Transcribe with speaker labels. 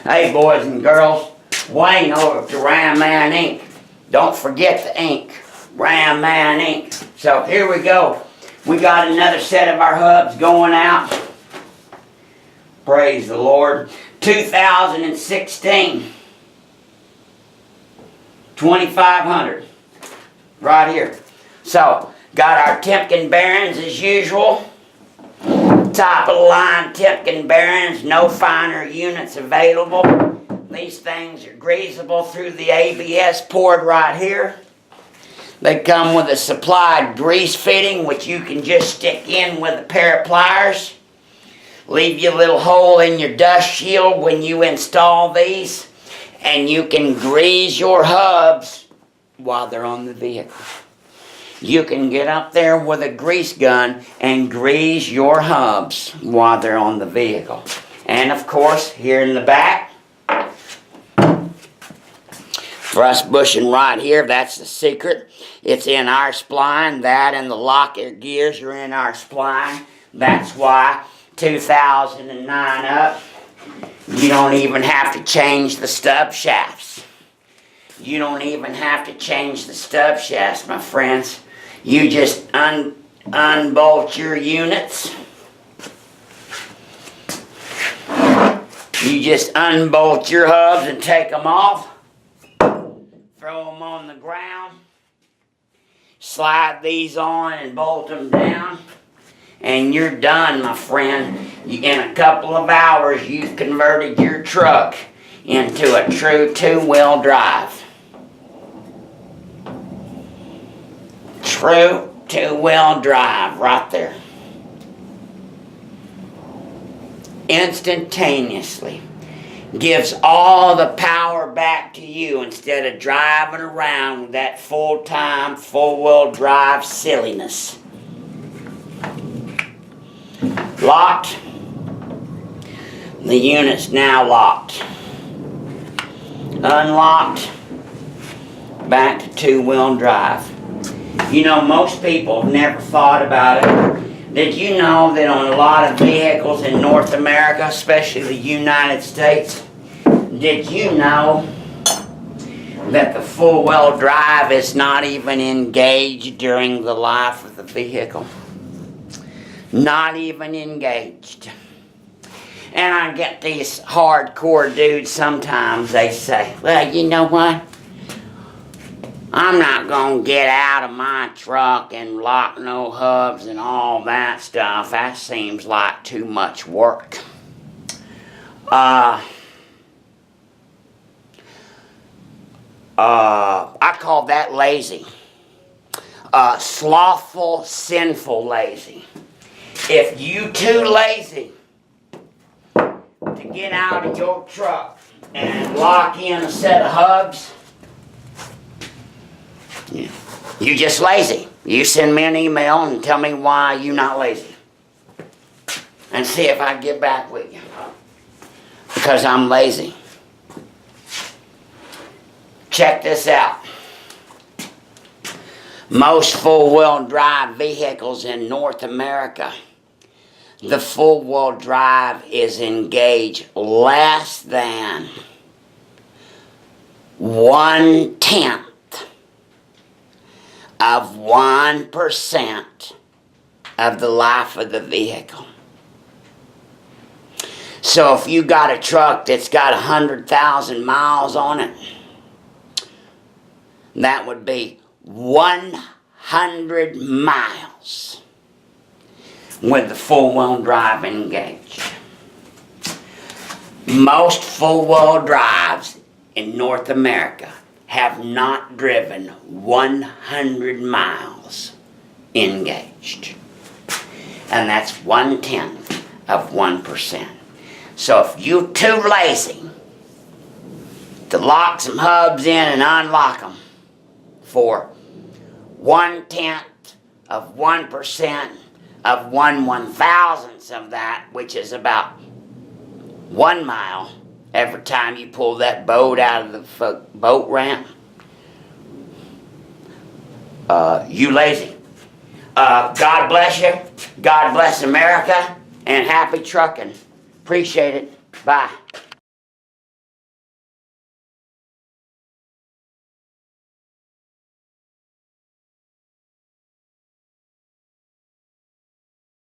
Speaker 1: Hey, boys and girls, Wayne over to Ram Man Inc. Don't forget the ink, Ram Man Inc. So here we go. We got another set of our hubs going out. Praise the Lord. 2016. 2500. Right here. So, got our Timken bearings as usual. Top of the line Timken bearings, no finer units available. These things are greasable through the ABS port right here. They come with a supplied grease fitting, which you can just stick in with a pair of pliers. Leave you a little hole in your dust shield when you install these, and you can grease your hubs while they're on the vehicle. You can get up there with a grease gun and grease your hubs while they're on the vehicle. And of course, here in the back, thrust bushing right here, that's the secret. It's in our spline. That and the locket gears are in our spline. That's why 2009 up, you don't even have to change the stub shafts. You don't even have to change the stub shafts, my friends. You just unbolt your units. You just unbolt your hubs and take them off. Throw them on the ground. Slide these on and bolt them down. And you're done, my friend. In a couple of hours, you've converted your truck into a true two-wheel drive. True two-wheel drive right there. Instantaneously. Gives all the power back to you instead of driving around with that full-time, full-wheel drive silliness. Locked. The unit's now locked. Unlocked. Back to two-wheel drive. You know, most people have never thought about it. Did you know that on a lot of vehicles in North America, especially the United States, did you know that the full-wheel drive is not even engaged during the life of the vehicle? Not even engaged. And I get these hardcore dudes sometimes, they say, well, you know what? I'm not going to get out of my truck and lock no hubs and all that stuff. That seems like too much work. I call that lazy. Slothful, sinful lazy. If you too lazy to get out of your truck and lock in a set of hubs, you just lazy. You send me an email and tell me why you're not lazy. And see if I get back with you. Because I'm lazy. Check this out. Most full-wheel drive vehicles in North America, the full-wheel drive is engaged less than 1/10 of 1% of the life of the vehicle. So if you got a truck that's got 100,000 miles on it, that would be 100 miles with the full-wheel drive engaged. Most full-wheel drives in North America have not driven 100 miles engaged. And that's 1/10 of 1%. So if you're too lazy to lock some hubs in and unlock them for 1/10 of 1% of 1/1000th of that, which is about 1 mile, every time you pull that boat out of the boat ramp, you lazy. God bless you. God bless America. And happy trucking. Appreciate it. Bye.